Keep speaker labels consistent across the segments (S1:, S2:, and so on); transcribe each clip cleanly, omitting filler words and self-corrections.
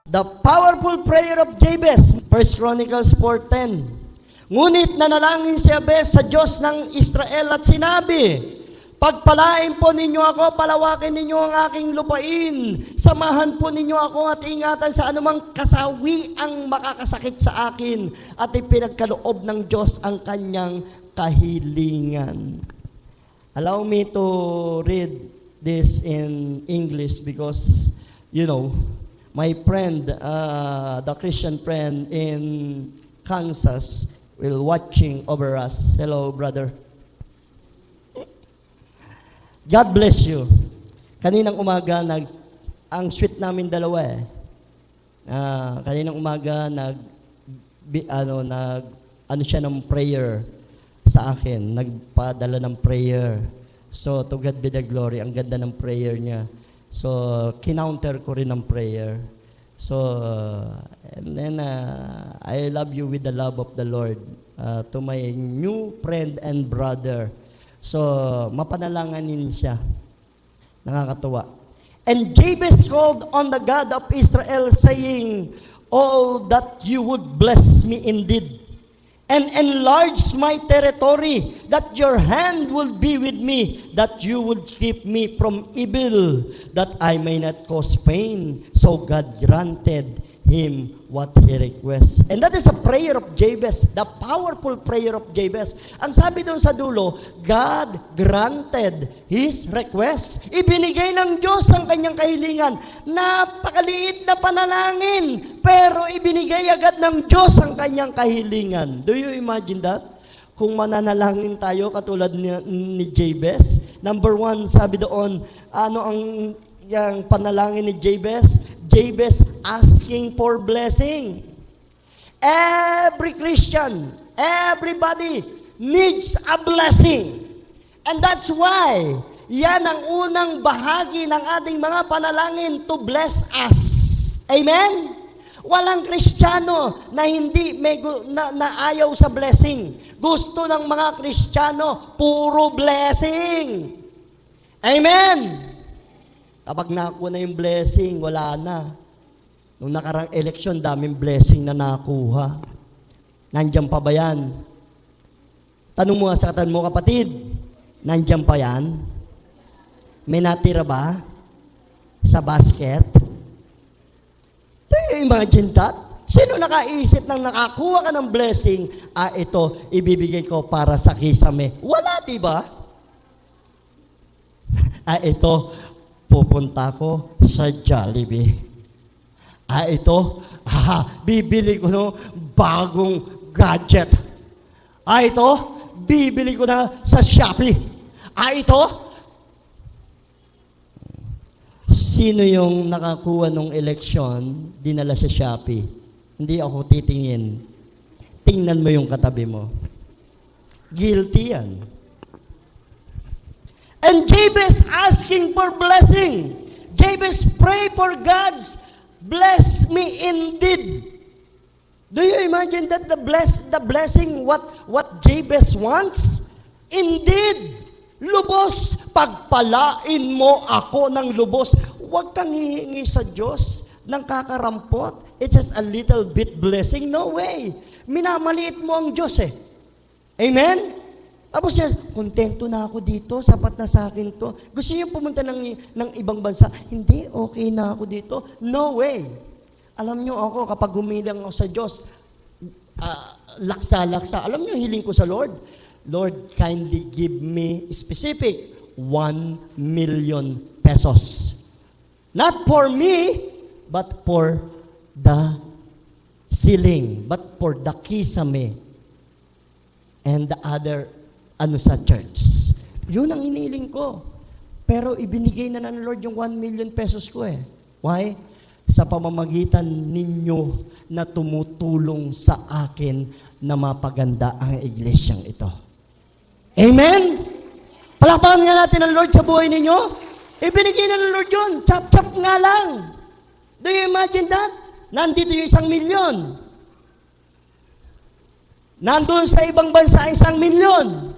S1: The powerful prayer of Jabez, 1 Chronicles 4:10. Ngunit nanalangin si Jabez sa Diyos ng Israel at sinabi, pagpalain po ninyo ako, palawakin ninyo ang aking lupain, samahan po ninyo ako at ingatan sa anumang kasawi ang makakasakit sa akin, at ipinagkaloob ng Diyos ang kanyang kahilingan. Allow me to read this in English because, my friend, the Christian friend in Kansas will watching over us. Hello, brother. God bless you. Kaninang umaga, ang sweet namin dalawa eh. Kaninang umaga, siya ng prayer sa akin. Nagpadala ng prayer. So, to God be the glory. Ang ganda ng prayer niya. So, kinounter ko rin ng prayer. So, and then, I love you with the love of the Lord. To my new friend and brother. So, mapanalanganin siya. Nakakatuwa. And Jabez called on the God of Israel, saying, oh, that you would bless me indeed, and enlarge my territory, that your hand will be with me, that you would keep me from evil, that I may not cause pain. So God granted him what he requests. And that is a prayer of Jabez, the powerful prayer of Jabez. Ang sabi doon sa dulo, God granted his request. Ibinigay ng Diyos ang kanyang kahilingan. Napakaliit na panalangin, pero ibinigay agad ng Diyos ang kanyang kahilingan. Do you imagine that? Kung mananalangin tayo katulad ni Jabez, number 1, sabi doon, ano ang yung panalangin ni Jabez? Jabez asking for blessing. Every Christian, everybody needs a blessing. And that's why, yan ang unang bahagi ng ating mga panalangin to bless us. Amen? Walang Kristiyano na hindi na ayaw sa blessing. Gusto ng mga Kristiyano, puro blessing. Amen? Kapag nakuha na yung blessing, wala na. Nung nakarang eleksyon, daming blessing na nakuha. Nandiyan pa ba yan? Tanong mo sa katan mo, kapatid, nandiyan pa yan? May natira ba sa basket? Imagine that. Sino nakaisip ng nakakuha ka ng blessing? Ito, ibibigay ko para sa kisame. Wala, di ba? Ito, pupunta ko sa Jollibee. Ito, bibili ko ng bagong gadget. Ito, bibili ko na sa Shopee. Ito, sino yung nakakuha ng eleksyon, dinala sa Shopee? Hindi ako titingin. Tingnan mo yung katabi mo. Guilty yan. And Jabez asking for blessing. Jabez pray for God's bless me indeed. Do you imagine that the blessing what Jabez wants? Indeed, lubos, pagpalain mo ako ng lubos. Huwag kang hihingi sa Diyos ng kakarampot. It's just a little bit blessing. No way. Minamaliit mo ang Diyos eh. Amen? Tapos siya, kontento na ako dito, sapat na sa akin to. Gusto niyo pumunta ng ibang bansa? Hindi, okay na ako dito. No way. Alam niyo ako, kapag humilang ako sa Diyos, laksa-laksa. Alam niyo, hiling ko sa Lord, Lord, kindly give me specific 1 million pesos. Not for me, but for the ceiling, but for the kisame and the other sa church. Yun ang iniling ko. Pero ibinigay na ng Lord yung 1 million pesos ko eh. Why? Sa pamamagitan ninyo na tumutulong sa akin na mapaganda ang iglesyang ito. Amen? Palakpakan nga natin ang Lord sa buhay ninyo. Ibinigay na ng Lord yun. Chap-chap nga lang. Do you imagine that? Nandito yung 1 million. Nandun sa ibang bansa 1 million.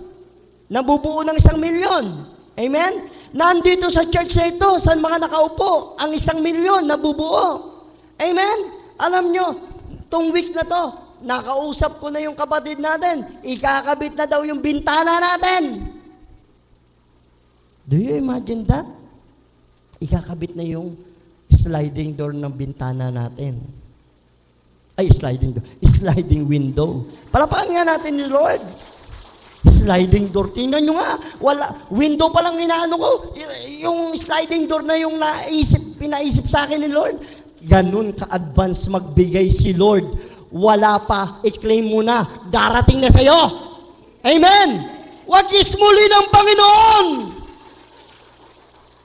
S1: Nabubuo ng 1 million. Amen? Nandito sa church na ito, sa mga nakaupo, ang 1 million nabubuo. Amen? Alam nyo, tong week na to, nakausap ko na yung kapatid natin, ikakabit na daw yung bintana natin. Do you imagine that? Ikakabit na yung sliding door ng bintana natin. Ay, sliding window. Palapakan nga natin ni Lord. Sliding door. Tingnan nyo nga. Window pa lang inaano ko. Yung sliding door na yung pinaisip sa akin ni Lord. Ganun ka-advance magbigay si Lord. Wala pa, i-claim mo na. Darating na sa'yo. Amen! Wag ismuli ng Panginoon.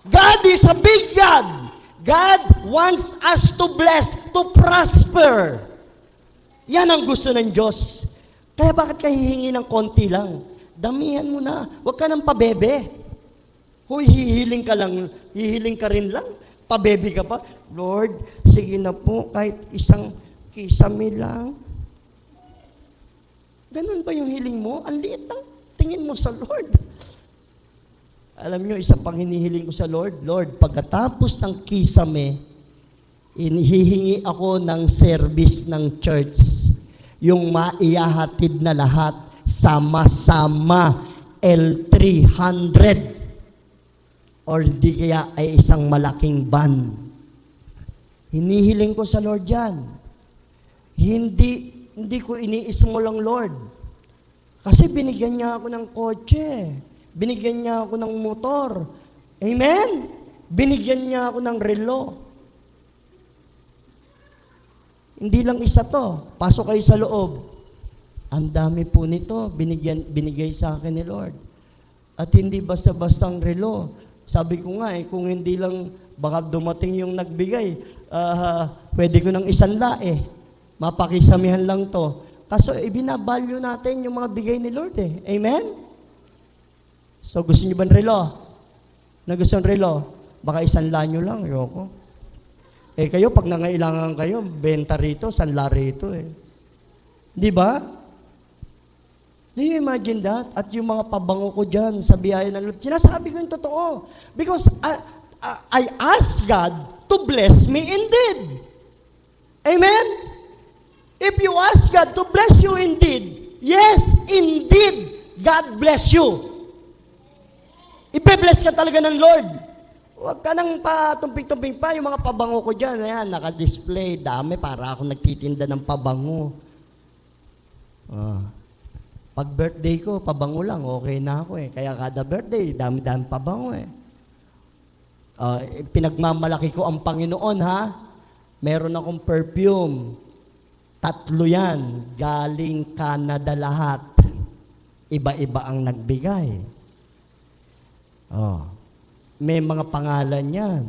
S1: God is a big God. God wants us to bless, to prosper. Yan ang gusto ng Diyos. Kaya bakit ka hihingi ng konti lang? Damihan mo na. Huwag ka nang pabebe. Huy, hihiling ka rin lang. Pabebe ka pa. Lord, sige na po, kahit isang kisame lang. Ganun ba yung hiling mo? Ang liit lang. Tingin mo sa Lord. Alam nyo, isa pang hinihiling ko sa Lord, Lord, pagkatapos ng kisame, hihingi ako ng service ng church. Yung maihahatid na lahat, sama-sama, L300. Or di kaya ay isang malaking van. Hinihiling ko sa Lord yan. Hindi ko iniis mo lang, Lord. Kasi binigyan niya ako ng kotse. Binigyan niya ako ng motor. Amen? Binigyan niya ako ng relo. Hindi lang isa to. Pasok kayo sa loob. Ang dami po nito. Binigay sa akin ni Lord. At hindi basta-bastang relo. Sabi ko nga kung hindi lang baka dumating yung nagbigay, pwede ko ng isanla Mapakisamihan lang to. Kaso ibinabalyo natin yung mga bigay ni Lord Amen? So, gusto niyo ba ng relo? Gusto ng relo? Baka isanla nyo lang, ayoko. Kayo, pag nangailangan kayo, benta rito, sanla rito Di ba? Do you imagine that? At yung mga pabango ko dyan sa biyaya ng Lord, sinasabi ko yung totoo. Because I ask God to bless me indeed. Amen? If you ask God to bless you indeed, yes, indeed, God bless you. Ipe-bless ka talaga ng Lord. Huwag ka nang patumping-tumping pa. Yung mga pabango ko dyan, ayan, naka-display. Dami, para ako nagtitinda ng pabango. Pag birthday ko, pabango lang, okay na ako Kaya kada birthday, dami-dami pabango Pinagmamalaki ko ang Panginoon, ha? Meron akong perfume. 3 yan. Galing Canada lahat. Iba-iba ang nagbigay. May mga pangalan yan.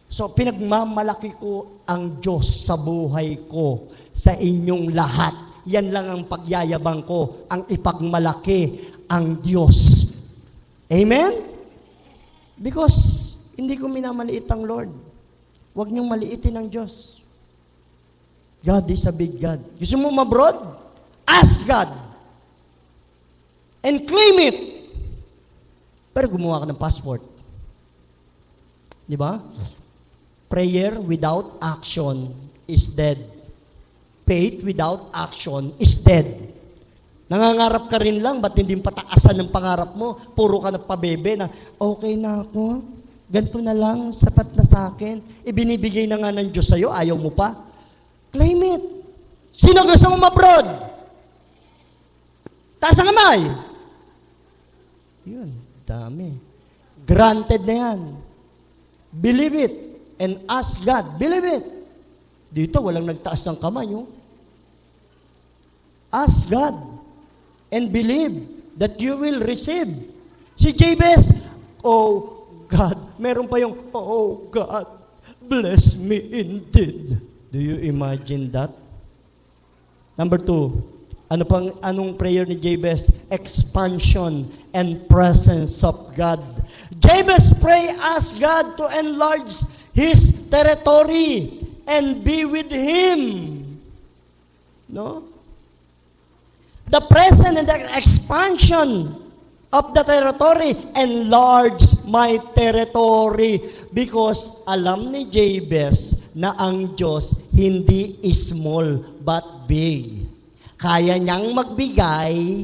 S1: So, pinagmamalaki ko ang Diyos sa buhay ko, sa inyong lahat. Yan lang ang pagyayabang ko, ang ipagmalaki ang Diyos. Amen? Because, hindi ko minamaliit ang Lord. Huwag niyong maliitin ang Diyos. God is a big God. Gusto mo mabroad? Ask God. And claim it. Pero gumawa ka ng passport. Di ba? Prayer without action is dead. Faith without action is dead. Nangangarap ka rin lang, ba't hindi pataasan ng pangarap mo? Puro ka na pabebe na, okay na ako, ganito na lang, sapat na sa akin. Ibinibigay na nga ng Diyos sa'yo, ayaw mo pa. Claim it. Sino gusto mo ma-abroad? Taas ang kamay. Yun. Dami. Granted na yan. Believe it and ask God. Believe it. Dito, walang nagtaas ng kamay. Ask God and believe that you will receive. Si Jabez, oh God, meron pa yung, oh God, bless me indeed. Do you imagine that? Number 2, anong prayer ni Jabez? Expansion and presence of God. Jabez ask God to enlarge his territory and be with him. No? The presence and the expansion of the territory enlarge my territory. Because alam ni Jabez na ang Diyos hindi small but big. Kaya niyang magbigay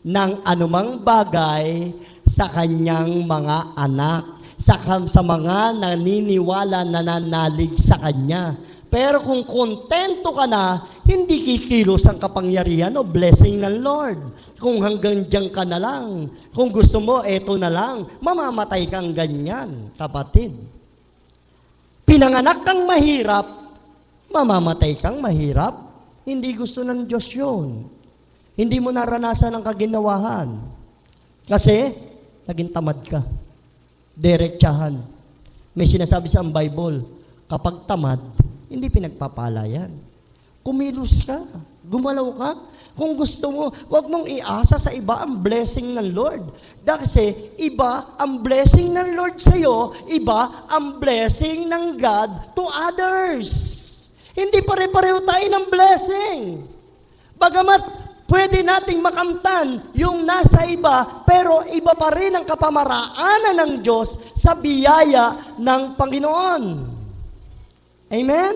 S1: ng anumang bagay sa kanyang mga anak, sa mga naniniwala, nananalig sa kanya. Pero kung kontento ka na, hindi kikilos ang kapangyarihan o blessing ng Lord. Kung hanggang diyan ka na lang, kung gusto mo, eto na lang, mamamatay kang ganyan, kapatid. Pinanganak kang mahirap, mamamatay kang mahirap, hindi gusto ng Diyos yun. Hindi mo naranasan ang kaginawahan. Kasi, naging tamad ka. Diretsahan. May sinasabi sa Bible, kapag tamad, hindi pinagpapala yan. Kumilos ka, gumalaw ka. Kung gusto mo, huwag mong iasa sa iba ang blessing ng Lord. Kasi iba ang blessing ng Lord sa'yo, iba ang blessing ng God to others. Hindi pare-pareho tayo ng blessing. Bagamat pwede nating makamtan yung nasa iba, pero iba pa rin ang kapamaraanan ng Diyos sa biyaya ng Panginoon. Amen?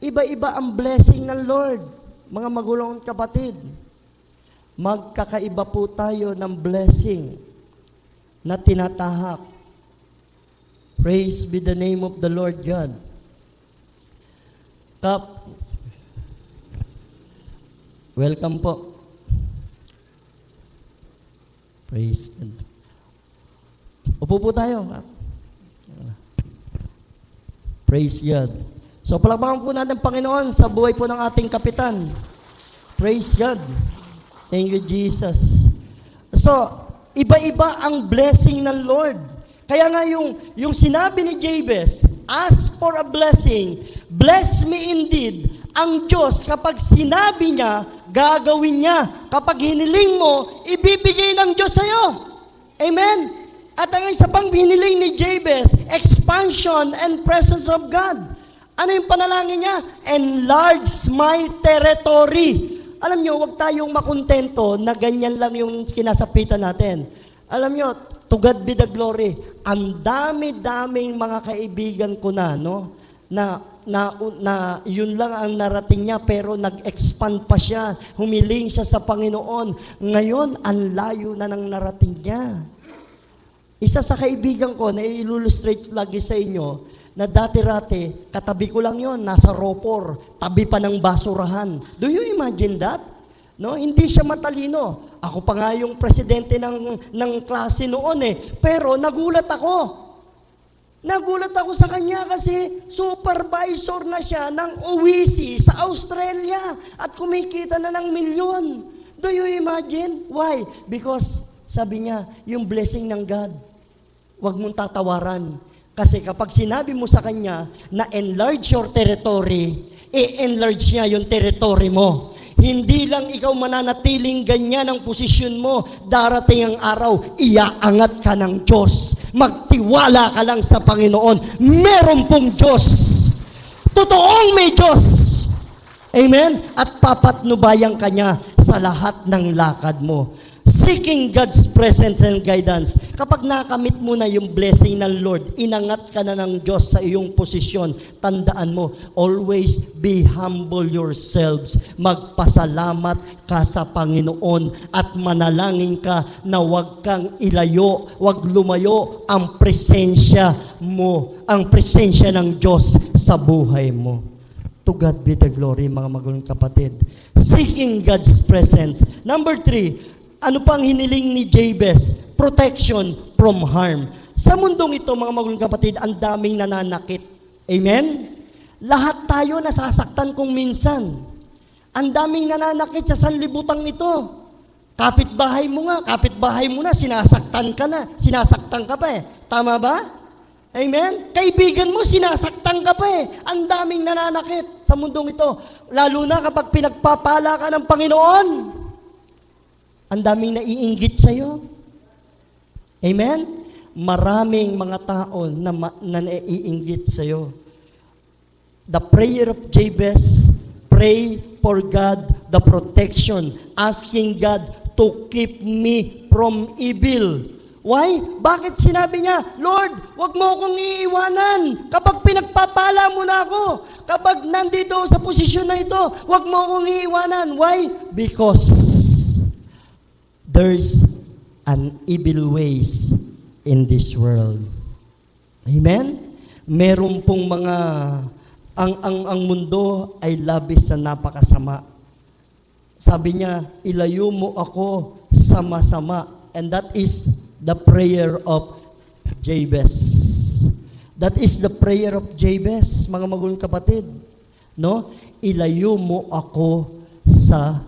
S1: Iba-iba ang blessing ng Lord. Mga magulang at kapatid, magkakaiba po tayo ng blessing na tinatahak. Praise be the name of the Lord God. Welcome po. Praise God. Upo po tayo. Praise God. So, palakpakan po natin, Panginoon, sa buhay po ng ating kapitan. Praise God. Thank you, Jesus. So, iba-iba ang blessing ng Lord. Kaya nga yung sinabi ni Jabez, ask for a blessing, bless me indeed. Ang Diyos, kapag sinabi niya, gagawin niya. Kapag hiniling mo, ibibigay ng Diyos sa'yo. Amen? At ang isa pang hiniling ni Jabez, expansion and presence of God. Ano yung panalangin niya? Enlarge my territory. Alam niyo, huwag tayong makontento na ganyan lang yung kinasapitan natin. Alam niyo, to God be the glory. Ang dami-daming mga kaibigan ko na, no? Na yun lang ang narating niya, pero nag-expand pa siya. Humiling siya sa Panginoon. Ngayon, ang layo na ng narating niya. Isa sa kaibigan ko na i-illustrate lagi sa inyo, na dati-rati, katabi ko lang yon, nasa ropor, tabi pa ng basurahan. Do you imagine that? No, hindi siya matalino. Ako pa nga yung presidente ng klase noon Pero nagulat ako. Nagulat ako sa kanya kasi supervisor na siya ng OEC sa Australia at kumikita na ng milyon. Do you imagine? Why? Because sabi niya, yung blessing ng God, huwag mong tatawaran. Kasi kapag sinabi mo sa kanya na enlarge your territory, i-enlarge niya yung territory mo. Hindi lang ikaw mananatiling ganyan ang posisyon mo. Darating ang araw, iaangat ka ng Diyos. Magtiwala ka lang sa Panginoon. Meron pong Diyos. Totoong may Diyos. Amen? At papatnubayan ka niya sa lahat ng lakad mo. Seeking God's presence and guidance. Kapag nakamit mo na yung blessing ng Lord, inangat ka na ng Diyos sa iyong posisyon, tandaan mo, always be humble yourselves. Magpasalamat ka sa Panginoon at manalangin ka na huwag kang ilayo, huwag lumayo ang presensya mo, ang presensya ng Diyos sa buhay mo. To God be the glory, mga magulang kapatid. Seeking God's presence. Number 3, ano pang hiniling ni Jabez? Protection from harm. Sa mundong ito, mga magulang kapatid, ang daming nananakit. Amen? Lahat tayo nasasaktan kung minsan. Ang daming nananakit sa sanlibutan ito. Kapitbahay mo na, sinasaktan ka pa Tama ba? Amen? Kaibigan mo, sinasaktan ka pa Ang daming nananakit sa mundong ito. Lalo na kapag pinagpapala ka ng Panginoon. Ang daming naiinggit sa'yo. Amen? Maraming mga tao na naiinggit sa'yo. The prayer of Jabez, pray for God the protection, asking God to keep me from evil. Why? Bakit sinabi niya, Lord, wag mo akong iiwanan kapag pinagpapala mo na ako. Kapag nandito sa posisyon na ito, wag mo akong iiwanan. Why? Because there's an evil ways in this world. Amen? Meron pong mga, ang mundo ay labis sa napakasama. Sabi niya, ilayo mo ako sa masama. And that is the prayer of Jabez. That is the prayer of Jabez, mga magulang kapatid. No? Ilayo mo ako sa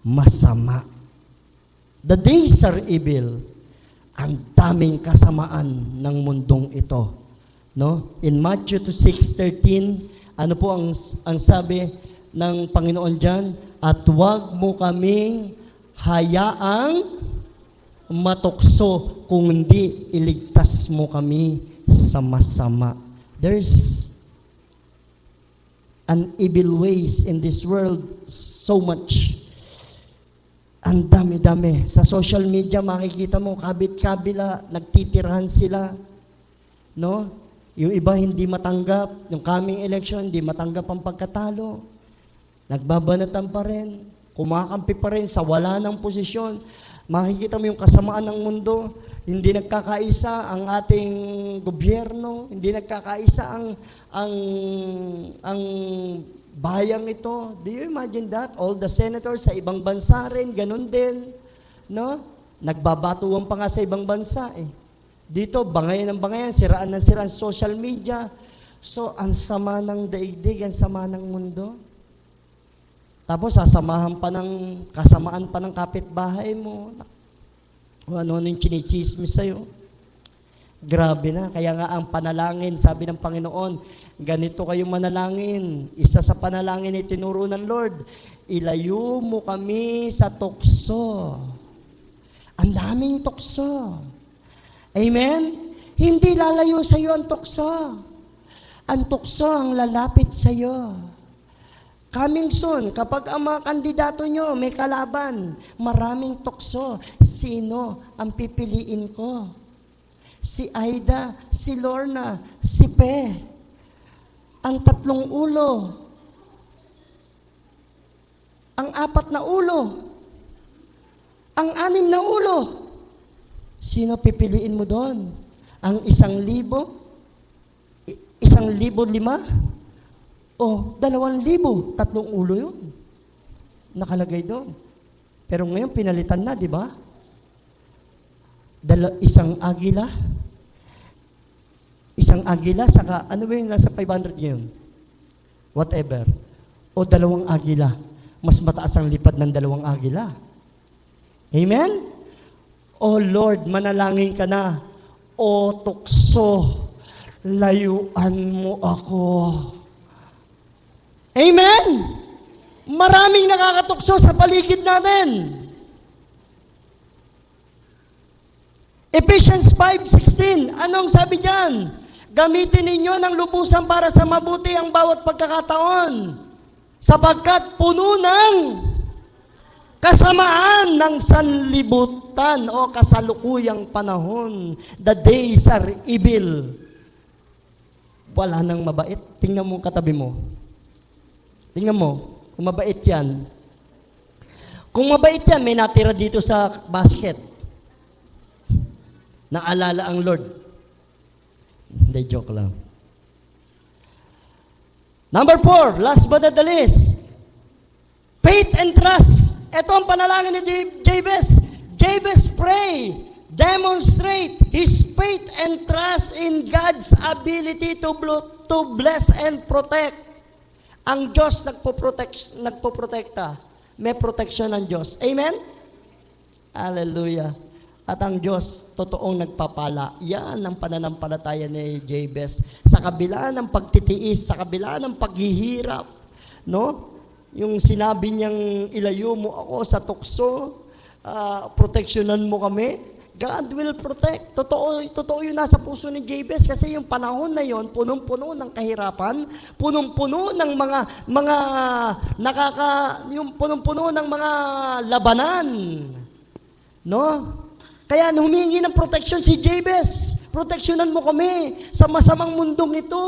S1: masama. The days are evil. Ang daming kasamaan ng mundong ito. No? In Matthew 6:13, ano po ang sabi ng Panginoon diyan? At huwag mo kaming hayaang matukso kung hindi iligtas mo kami sa masama. There's an evil ways in this world so much. Ang dami-dami. Sa social media makikita mo, kabit-kabila, nagtitirahan sila. No? Yung iba hindi matanggap, yung coming election hindi matanggap ang pagkatalo. Nagbabanatan pa rin, kumakampi pa rin sa wala ng posisyon. Makikita mo yung kasamaan ng mundo, hindi nagkakaisa ang ating gobyerno, hindi nagkakaisa ang bayang ito. Do you imagine that? All the senators sa ibang bansa rin, ganun din. No? Nagbabatuan pa nga sa ibang bansa eh. Dito, bangayan ng bangayan, siraan ng siraan social media. So, ang sama ng daigdig, ang sama ng mundo. Tapos, kasamaan pa ng kapitbahay mo. O ano yung chinichismis sa'yo. Grabe na. Kaya nga ang panalangin, sabi ng Panginoon, ganito kayo manalangin. Isa sa panalangin ay tinuro ng Lord, ilayo mo kami sa tukso. Ang daming tukso. Amen? Hindi lalayo sa iyo ang tukso. Ang tukso ang lalapit sa iyo. Coming soon, kapag ang mga kandidato nyo may kalaban, maraming tukso. Sino ang pipiliin ko? Si Aida, si Lorna, si Pe. Ang 3 ulo. Ang 4 na ulo. Ang 6 na ulo. Sino pipiliin mo doon? Ang 1,000? 1,005? O 2,000? 3 ulo yun. Nakalagay doon. Pero ngayon pinalitan na, di ba? 1 agila. 1 agila, saka ano ba yung nasa 500 ngayon? Whatever. O 2 agila. Mas mataas ang lipad ng 2 agila. Amen? O Lord, manalangin ka na. O tukso, layuan mo ako. Amen? Maraming nakakatukso sa paligid natin. Ephesians 5:16, anong sabi diyan? Gamitin ninyo ng lubusan para sa mabuti ang bawat pagkakataon, sapagkat puno ng kasamaan ng sanlibutan o kasalukuyang panahon. The days are evil. Wala nang mabait. Tingnan mo katabi mo. Tingnan mo, kung mabait yan. Kung mabait yan, may natira dito sa basket. Naalala ang Lord. Hindi, joke lang. Number 4, last but not the least, faith and trust. Ito ang panalangin ni Jabez. Jabez pray, demonstrate his faith and trust in God's ability to bless and protect. Ang Diyos nagpoprotekta. May protection ng Diyos. Amen? Hallelujah. At ang Diyos, totoong nagpapala. Yan ang pananampalataya ni Jabez. Sa kabila ng pagtitiis, sa kabila ng paghihirap, no? Yung sinabi niyang, ilayo mo ako sa tukso, proteksyonan mo kami, God will protect. Totoo yun nasa puso ni Jabez kasi yung panahon na yon punong-puno ng kahirapan, punong-puno ng punong-puno ng mga labanan. No? Kaya humingi ng protection si Jabez. Proteksyonan mo kami sa masamang mundong ito.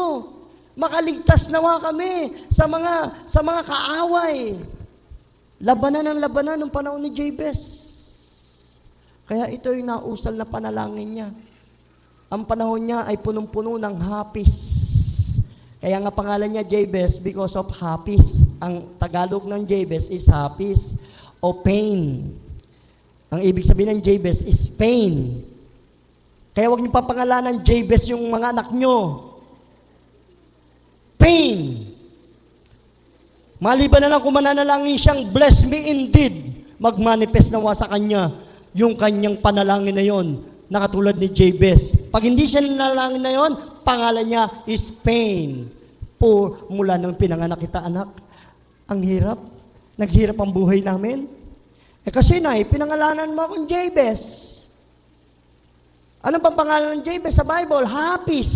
S1: Makaligtas nawa kami sa mga kaaway. Labanan ng labanan ng panahon ni Jabez. Kaya ito yung nausal na panalangin niya. Ang panahon niya ay punong-puno ng hapis. Kaya nga pangalan niya Jabez because of hapis. Ang Tagalog ng Jabez is hapis o pain. Ang ibig sabihin ng Jabez is pain. Kaya huwag niyo papangalanan Jabez yung mga anak niyo. Pain. Maliban na lang kung mananalangin siyang bless me indeed, magmanifest nawa sa kanya yung kanyang panalangin na yon na katulad ni Jabez. Pag hindi siya nanalangin na yon, pangalan niya is pain. Mula nang pinanganak kita, anak, ang hirap. Naghirap ang buhay namin. Kasi pinangalanan mo akong Jabez. Ano bang pangalan ng Jabez sa Bible? Hapis.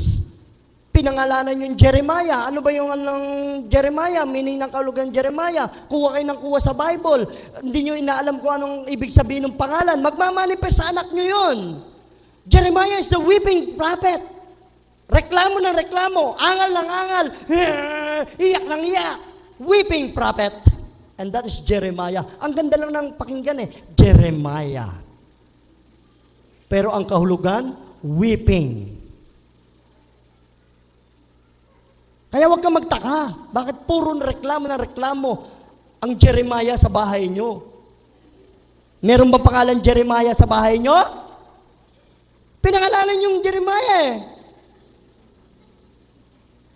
S1: Pinangalanan yung Jeremiah. Ano ba yung Jeremiah? Meaning ng kahulugan Jeremiah. Kuha kayo ng kuha sa Bible. Hindi nyo inaalam kung anong ibig sabihin ng pangalan. Magmamanifest sa anak nyo yun. Jeremiah is the weeping prophet. Reklamo ng reklamo. Angal ng angal. Iyak ng iyak. Weeping prophet. And that is Jeremiah. Ang ganda lang ng pakinggan Jeremiah. Pero ang kahulugan, weeping. Kaya huwag kang magtaka. Bakit puro reklamo ng reklamo ang Jeremiah sa bahay nyo? Meron ba pangalan Jeremiah sa bahay nyo? Pinangalanan yung Jeremiah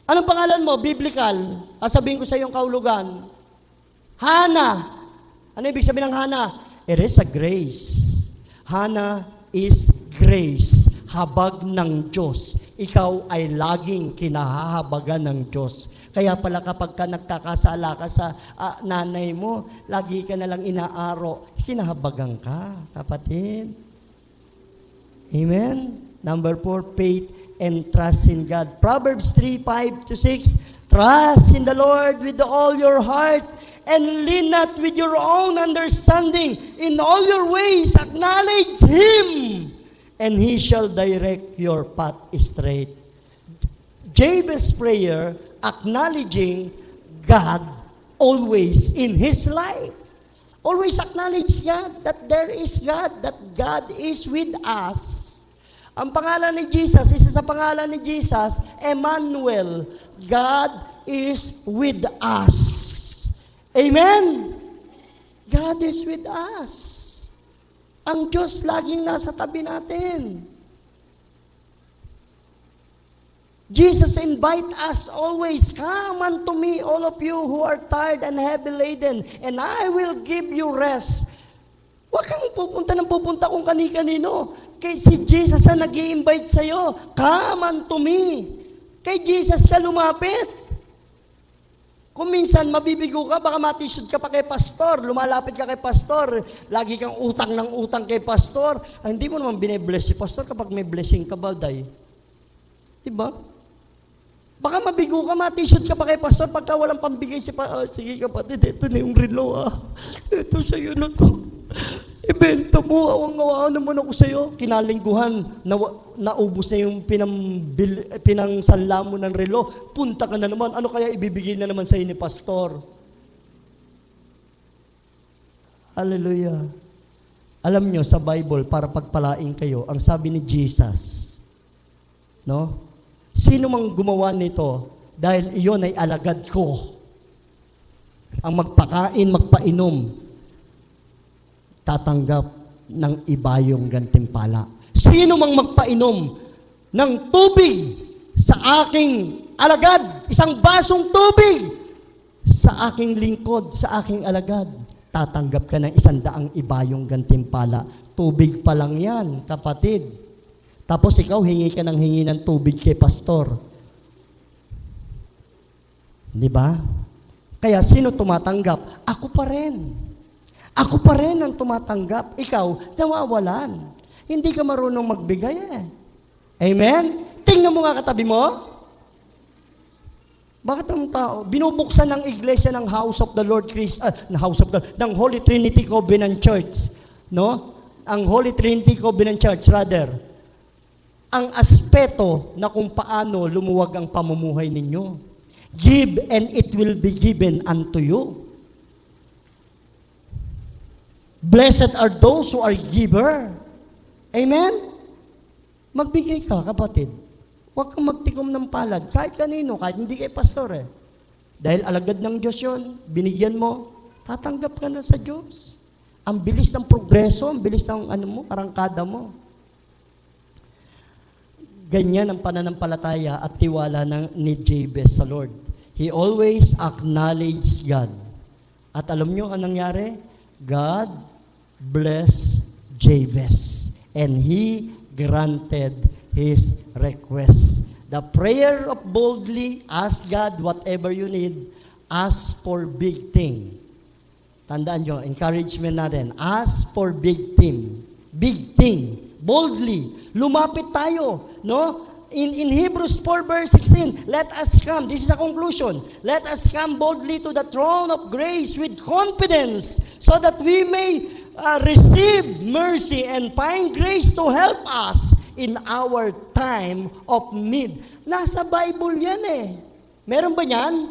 S1: Anong pangalan mo? Biblical. Sabihin ko sa iyong kahulugan. Hana. Ano ibig sabihin ng Hana? It is a grace. Hana is grace. Habag ng Diyos. Ikaw ay laging kinahahabagan ng Diyos. Kaya pala kapag ka nagkakasala ka sa nanay mo, lagi ka nalang inaaro, kinahabagan ka, kapatid. Amen? Number 4, faith and trust in God. Proverbs 3:5-6, trust in the Lord with all your heart and lean not with your own understanding. In all your ways, acknowledge Him, and He shall direct your path straight. Jabez's prayer, acknowledging God always in his life. Always acknowledge God, that there is God, that God is with us. Ang pangalan ni Jesus, isa sa pangalan ni Jesus, Emmanuel, God is with us. Amen? God is with us. Ang Diyos laging nasa tabi natin. Jesus invite us always, come unto me, all of you who are tired and heavy laden, and I will give you rest. Huwag kang pupunta kung kani-kanino. Kay si Jesus ang nag-i-invite sa'yo, come unto me. Kay Jesus ka lumapit. Kung minsan mabibigo ka, baka matisod ka pa kay pastor, lumalapit ka kay pastor, lagi kang utang ng utang kay pastor, hindi mo naman bine-bless si pastor kapag may blessing ka ba, day? Diba? Baka mabigo ka, matisod ka pa kay pastor pagka walang pambigay si pastor. Sige kapatid, ito na yung relo Ito sa'yo na to. Ibenta mo, awang-awaan naman ako sa'yo. Kinalingguhan, naubos na yung pinangsanla mo ng relo. Punta ka na naman, ano kaya ibibigay na naman sa'yo ni pastor? Hallelujah. Alam nyo, sa Bible, para pagpalain kayo, ang sabi ni Jesus, no? Sino mang gumawa nito, dahil iyon ay alagad ko, ang magpakain, magpainom, tatanggap ng ibayong gantimpala. Sino mang magpainom ng tubig sa aking alagad, isang basong tubig sa aking lingkod, sa aking alagad, tatanggap ka ng 100 ibayong gantimpala. Tubig pa lang yan, kapatid. Tapos ikaw, hingi ka ng hingi ng tubig kay pastor. Di ba? Kaya sino tumatanggap? Ako pa rin. Ako pa rin ang tumatanggap. Ikaw, nawawalan. Hindi ka marunong magbigay Amen? Tingnan mo nga katabi mo. Bakit ang tao? Binubuksan ng iglesia ng House of the Lord ng House of the ng Holy Trinity Covenant Church. No? ang Holy Trinity Covenant Church, rather, ang aspeto na kung paano lumuwag ang pamumuhay ninyo. Give and it will be given unto you. Blessed are those who are giver. Amen? Magbigay ka, kapatid. Huwag kang magtikom ng palad. Kahit kanino, kahit hindi kay pastor eh. Dahil alagad ng Diyos yun, binigyan mo, tatanggap ka na sa Diyos. Ang bilis ng progreso, ang bilis ng arangkada mo. Ganyan ang pananampalataya at tiwala ni Jabez sa Lord. He always acknowledged God. At alam nyo anong nangyari? God blessed Jabez. And he granted his request. The prayer of boldly, ask God whatever you need, ask for big thing. Tandaan nyo, encouragement natin, ask for big thing. Big thing. Boldly. Lumapit tayo. No? In Hebrews 4 verse 16, let us come. This is a conclusion. Let us come boldly to the throne of grace with confidence so that we may receive mercy and find grace to help us in our time of need. Nasa Bible yan eh. Meron ba yan?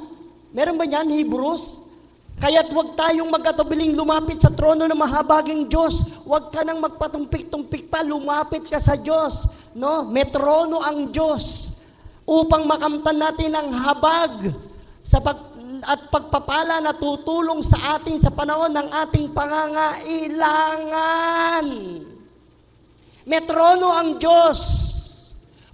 S1: Meron ba yan, Hebrews? Kaya't huwag tayong magkatubiling lumapit sa trono ng mahabaging Diyos. Huwag ka nang magpatumpik-tumpik pa, lumapit ka sa Diyos. No? May trono ang Diyos upang makamtan natin ang habag at pagpapala na tutulong sa atin sa panahon ng ating pangangailangan. May trono ang Diyos.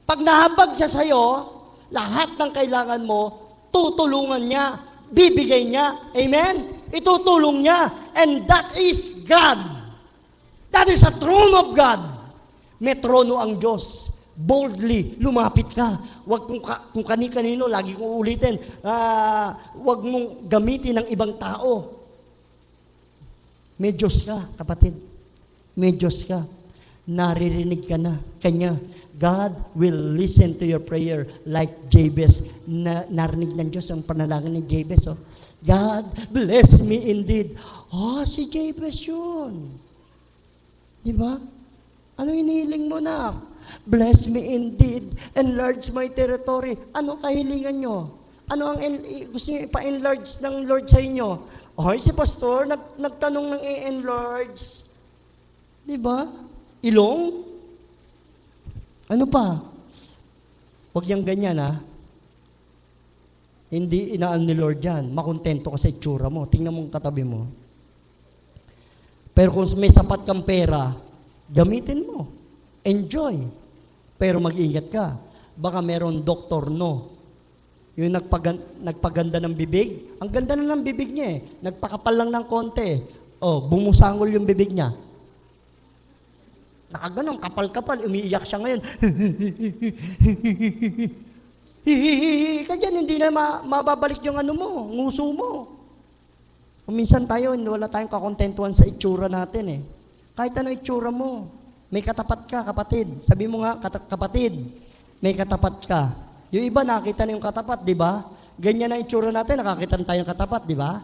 S1: Pag nahabag siya sa'yo, lahat ng kailangan mo, tutulungan niya. Bibigay niya. Amen? Itutulong niya. And that is God. That is a throne of God. May trono ang Diyos. Boldly, lumapit ka. Huwag kung kani-kanino, lagi kong ulitin, huwag mong gamitin ng ibang tao. May Diyos ka, kapatid. May Diyos ka. Naririnig ka na Kanya. God will listen to your prayer like Jabez. Narinig ng Diyos ang panalangin ni Jabez. Oh. God, bless me indeed. Si Jabez yun. Di ba? Ano hinihiling mo na? Bless me indeed. Enlarge my territory. Ano kahilingan nyo? Ano ang gusto nyo ipa-enlarge ng Lord sa inyo? Si pastor, nagtanong ng i-enlarge. Di ba? Ilong? Ano pa? Huwag niyang ganyan, ha? Hindi inaan ni Lord yan. Makontento ka sa itsura mo. Tingnan mo ang katabi mo. Pero kung may sapat kang pera, gamitin mo. Enjoy. Pero mag-ingat ka. Baka meron doktor no. Yung nagpaganda ng bibig. Ang ganda na ng bibig niya eh. Nagpakapal lang ng konti. Bumusangol yung bibig niya. Nakaganon, kapal-kapal, umiiyak siya ngayon. Ka dyan, hindi na mababalik yung nguso mo. Kung minsan tayo, wala tayong kakontentuhan sa itsura natin eh. Kahit ano itsura mo, may katapat ka, kapatid. Sabi mo nga, kapatid, may katapat ka. Yung iba, nakita na yung katapat, di ba? Ganyan na itsura natin, nakakita na tayo ng katapat, di ba?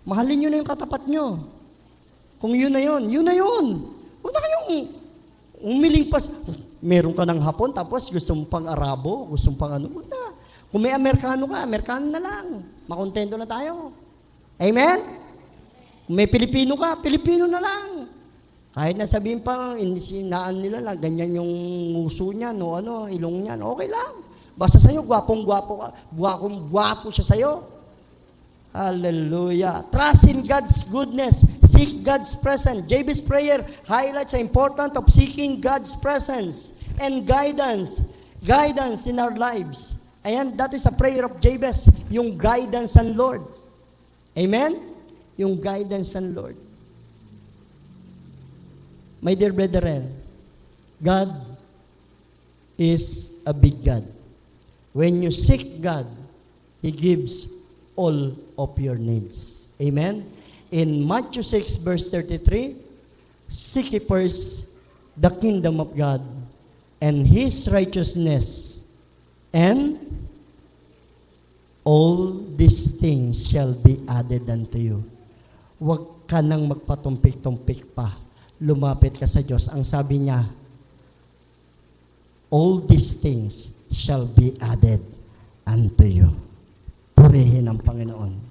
S1: Mahalin nyo na yung katapat nyo. Kung yun na yun, yun na yun. Huwag na kayong umiling pas. Meron ka ng Hapon, tapos gusto mo pang Arabo, gusto mo pang huwag na. Kung may Amerikano ka, Amerikano na lang. Makontento na tayo. Amen? Kung may Pilipino ka, Pilipino na lang. Kahit na sabihin pa, sinaan nila lang, ganyan yung nguso niya, ilong niya, okay lang. Basta sa'yo, gwapong-gwapo ka, gwapong-gwapo siya sa'yo. Hallelujah. Trust in God's goodness. Seek God's presence. Jabez's prayer highlights the importance of seeking God's presence and guidance. Guidance in our lives. Ayan, that is a prayer of Jabez. Yung guidance ng Lord. Amen? Yung guidance ng Lord. My dear brethren, God is a big God. When you seek God, He gives all of your needs. Amen? In Matthew 6 verse 33, seek ye first the kingdom of God and His righteousness, and all these things shall be added unto you. Huwag ka nang magpatumpik-tumpik pa. lumapit ka sa Diyos. Ang sabi niya, all these things shall be added unto you. Purihin ang Panginoon.